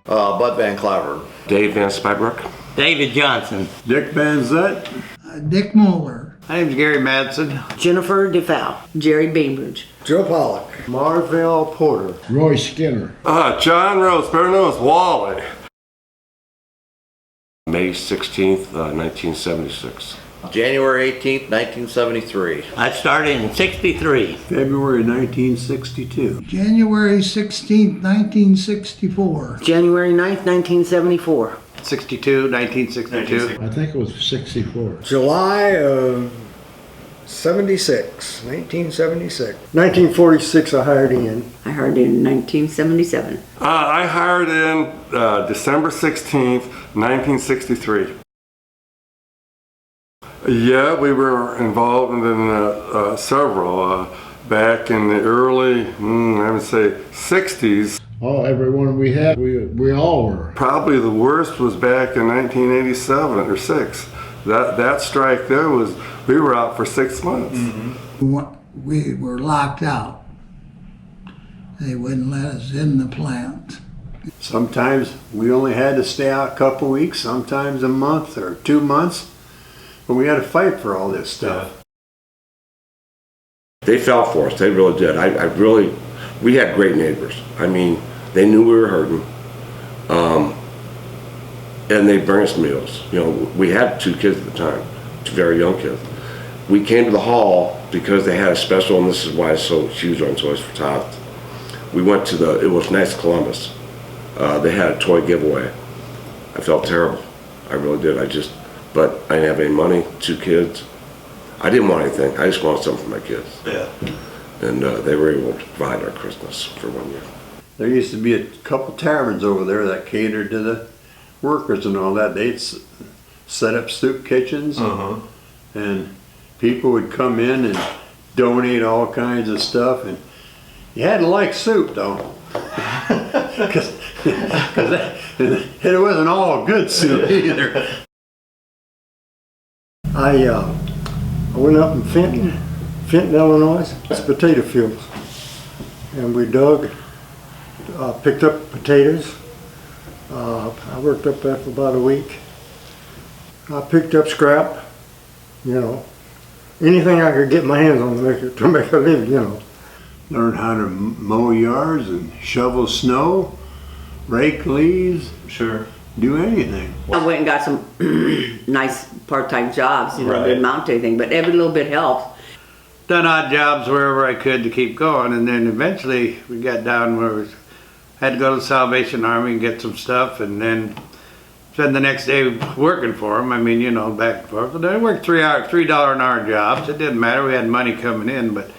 Bud Van Claveren. Dave Van Spybrook. David Johnson. Dick Van Zett. Dick Moeller. My name's Gary Madsen. Jennifer DeFow. Jerry Bainbridge. Joe Pollock. Marvell Porter. Roy Skinner. John Rose, better known as Wally. May 16th, 1976. January 18th, 1973. I started in '63. February 1962. January 16th, 1964. January 9th, 1974. 1962. I think it was 64. July of 76, 1976. 1946 I hired in. I hired in 1977. I hired in December 16th, 1963. Yeah, we were involved in several back in the early, I would say, 60s. Oh, everyone we had, we all were. Probably the worst was back in 1987 or 6. That strike there was, we were out for 6 months. Mm-hmm. We were locked out. They wouldn't let us in the plant. Sometimes we only had to stay out a couple weeks, sometimes a month or 2 months. But we had to fight for all this stuff. They fell for us, they really did. We had great neighbors. I mean, they knew we were hurting. And they bring us meals. You know, we had 2 kids at the time, 2 very young kids. We came to the hall because they had a special, and this is why it's so huge on Toys for Tots. We went to it was Nice Columbus. They had a toy giveaway. I felt terrible. I really did. But I didn't have any money, 2 kids. I didn't want anything. I just wanted something for my kids. Yeah. And they were able to provide our Christmas for 1 year. There used to be a couple taverns over there that catered to the workers and all that. They'd set up soup kitchens, and people would come in and donate all kinds of stuff. And you had to like soup, though, because it wasn't all good soup either. I went up in Fenton, Illinois. It's potato fields. And we dug, picked up potatoes. I worked up there for about a week. I picked up scrap, anything I could get my hands on to make a living, Learned how to mow yards and shovel snow, rake leaves. Sure. Do anything. I went and got some nice part-time jobs, didn't amount to anything, but every little bit helped. Done odd jobs wherever I could to keep going, and then eventually we got down where we had to go to the Salvation Army and get some stuff, and then spend the next day working for them. I mean, back and forth. But I worked $3 an hour jobs. It didn't matter. We had money coming in, but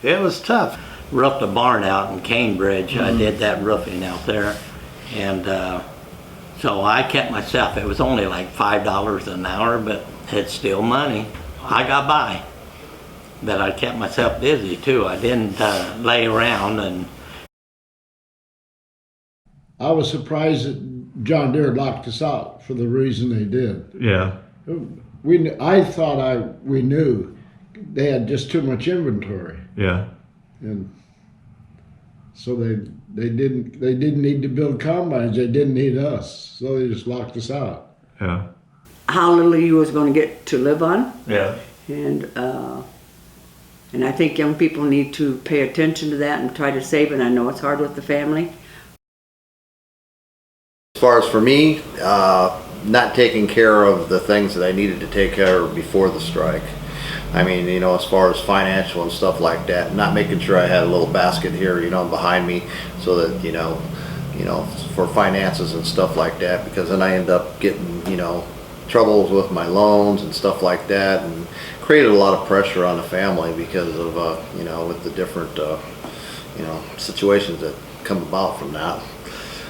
it was tough. Roofed a barn out in Cambridge. I did that roofing out there. And so I kept myself. It was only like $5 an hour, but it's still money. I got by. But I kept myself busy too. I didn't lay around. And I was surprised that John Deere locked us out for the reason they did. Yeah. I thought we knew they had just too much inventory. Yeah. And so they didn't need to build combines. They didn't need us. So they just locked us out. Yeah. How little you was going to get to live on. Yeah. And I think young people need to pay attention to that and try to save it. I know it's hard with the family. As far as for me, not taking care of the things that I needed to take care of before the strike. I mean, as far as financial and stuff like that, not making sure I had a little basket here, behind me, so that, for finances and stuff like that, because then I end up getting, troubles with my loans and stuff like that, and created a lot of pressure on the family because of, with the different, situations that come about from that.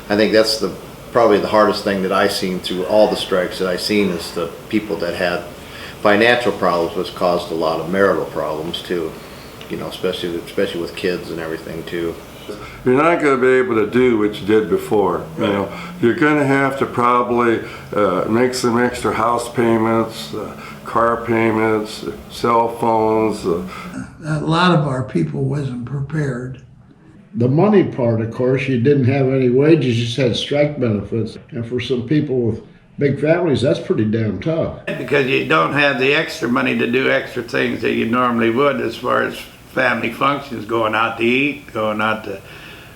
I think that's probably the hardest thing that I seen through all the strikes that I seen is the people that had financial problems, which caused a lot of marital problems too, especially with kids and everything too. You're not going to be able to do what you did before. You're going to have to probably make some extra house payments, car payments, cell phones. A lot of our people wasn't prepared. the money part, of course, you didn't have any wages, you just had strike benefits. And for some people with big families, that's pretty damn tough. Because you don't have the extra money to do extra things that you normally would as far as family functions, going out to eat, going to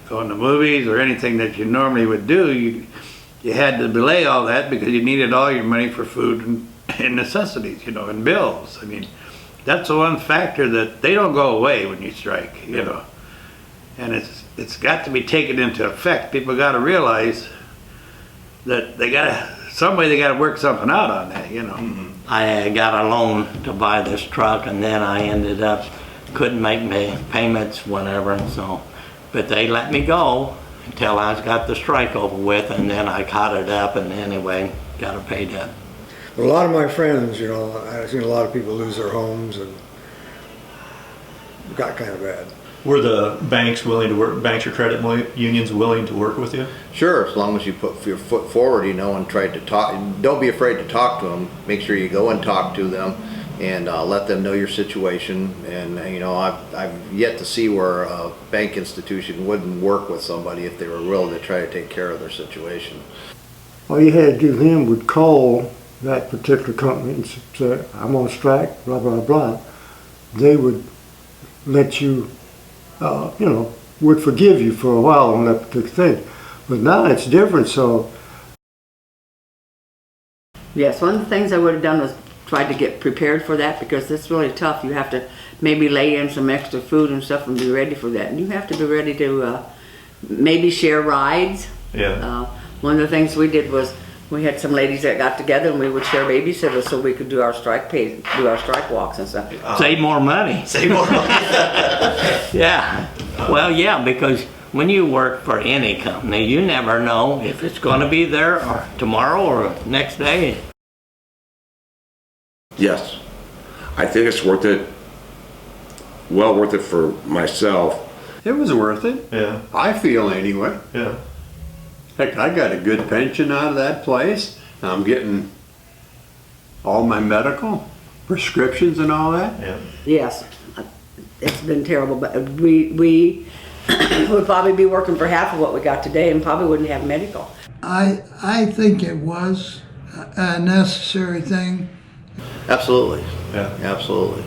movies, or anything that you normally would do. You had to delay all that because you needed all your money for food and necessities, and bills. I mean, that's the one factor that they don't go away when you strike, and it's got to be taken into effect. People got to realize that they got to work something out on that, I got a loan to buy this truck, and then I ended up couldn't make my payments whenever, and so, but they let me go until I got the strike over with, and then I caught it up, and anyway, got it paid up. A lot of my friends, I've seen a lot of people lose their homes, and it got kind of bad. Were the banks willing to work, banks or credit unions willing to work with you? Sure, as long as you put your foot forward, and try to talk. Don't be afraid to talk to them. Make sure you go and talk to them, and let them know your situation. And I've yet to see where a bank institution wouldn't work with somebody if they were willing to try to take care of their situation. All you had to do then would call that particular company and say, I'm on strike, blah, blah, blah. They would let you, would forgive you for a while on that particular thing. But now it's different, so. Yes, one of the things I would have done was tried to get prepared for that, because it's really tough. You have to maybe lay in some extra food and stuff and be ready for that. And you have to be ready to maybe share rides. Yeah. One of the things we did was we had some ladies that got together and we would share babysitters so we could do our strike walks and stuff. Save more money. Save more money. Yeah. Well, yeah, because when you work for any company, you never know if it's going to be there or tomorrow or next day. Yes, I think it's worth it, well worth it for myself. It was worth it. Yeah. I feel anyway. Yeah. Heck, I got a good pension out of that place. I'm getting all my medical, prescriptions and all that. Yeah. Yes, it's been terrible, but we would probably be working for half of what we got today and probably wouldn't have medical. I think it was a necessary thing. Absolutely. Yeah. Absolutely.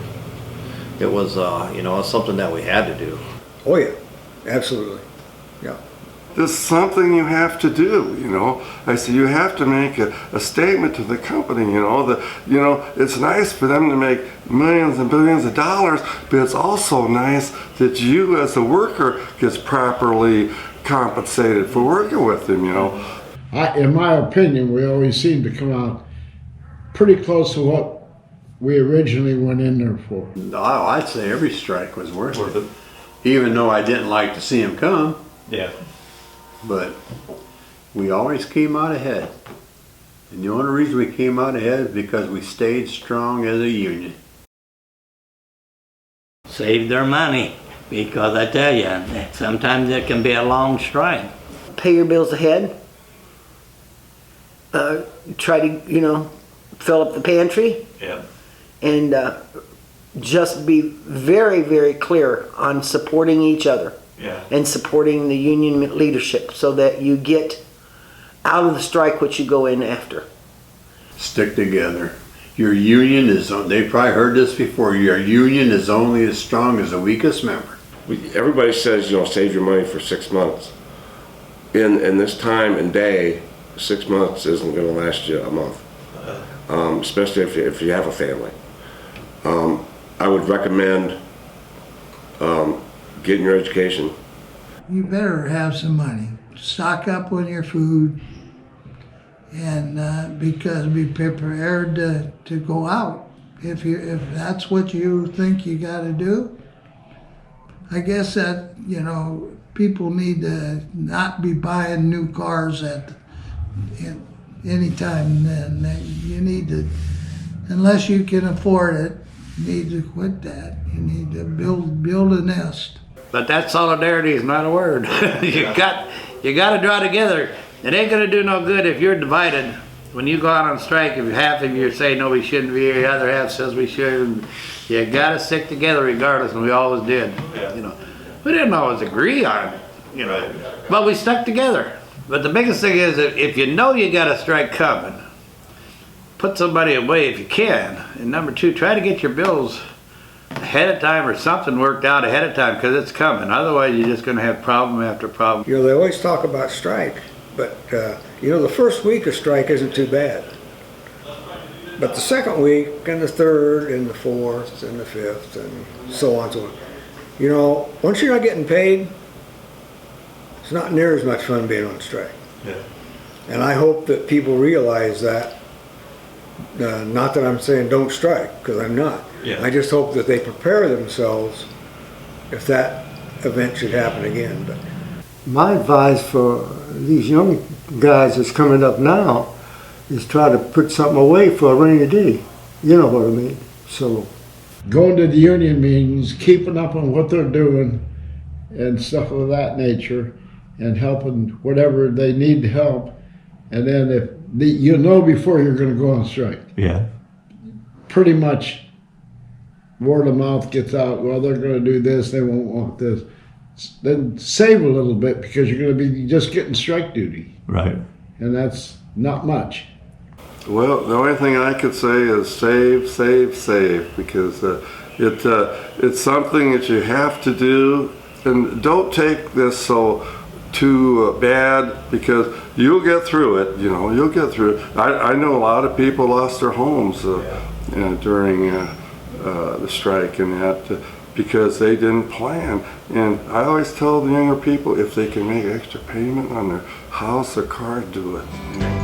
It was, it's something that we had to do. Oh yeah, absolutely. Yeah. There's something you have to do, I said, you have to make a statement to the company, that, it's nice for them to make millions and billions of dollars, but it's also nice that you as a worker gets properly compensated for working with them, In my opinion, we always seem to come out pretty close to what we originally went in there for. I'd say every strike was worth it. Even though I didn't like to see him come. Yeah. But we always came out ahead. And the only reason we came out ahead is because we stayed strong as a union. Save their money, because I tell you, sometimes it can be a long strike. Pay your bills ahead. Try to, fill up the pantry. Yeah. And just be very, very clear on supporting each other. Yeah. And supporting the union leadership so that you get out of the strike what you go in after. Stick together. Your union is, they've probably heard this before, your union is only as strong as the weakest member. Everybody says, save your money for 6 months. In this time and day, 6 months isn't going to last you a month, especially if you have a family. I would recommend getting your education. You better have some money. Stock up on your food, and because be prepared to go out. If that's what you think you got to do, I guess that people need to not be buying new cars at any time. Then you need to, unless you can afford it, you need to quit that. You need to build a nest. But that solidarity is not a word. you got to draw together. It ain't gonna do no good if you're divided. When you go out on strike, if half of you say no, we shouldn't be here, the other half says we should. You got to stick together regardless, and we always did. Yeah. We didn't always agree on, you know, but we stuck together. But the biggest thing is if you know you got a strike coming, put somebody away if you can. And number two, try to get your bills ahead of time or something worked out ahead of time, because it's coming. Otherwise, you're just going to have problem after problem. You know, they always talk about strike, but you know, the first week of strike isn't too bad. But the second week, and the third, and the fourth, and the fifth, and so on and so on. You know, once you're not getting paid, it's not near as much fun being on strike. Yeah. And I hope that people realize that. Not that I'm saying don't strike, because I'm not. Yeah. I just hope that they prepare themselves if that event should happen again. But my advice for these young guys that's coming up now is try to put something away for a rainy day. You know what I mean? So Going to the union meetings, keeping up on what they're doing and stuff of that nature, and helping whatever they need to help. And then if you know before you're going to go on strike. Yeah. Pretty much word of mouth gets out, well, they're going to do this, they won't want this. Then save a little bit, because you're going to be just getting strike duty. Right. And that's not much. Well, the only thing I could say is save, save, save, because it's something that you have to do, and don't take this so too bad, because you'll get through it. You know, you'll get through it. I know a lot of people lost their homes during the strike and that because they didn't plan. And I always tell the younger people, if they can make extra payment on their house or car, do it.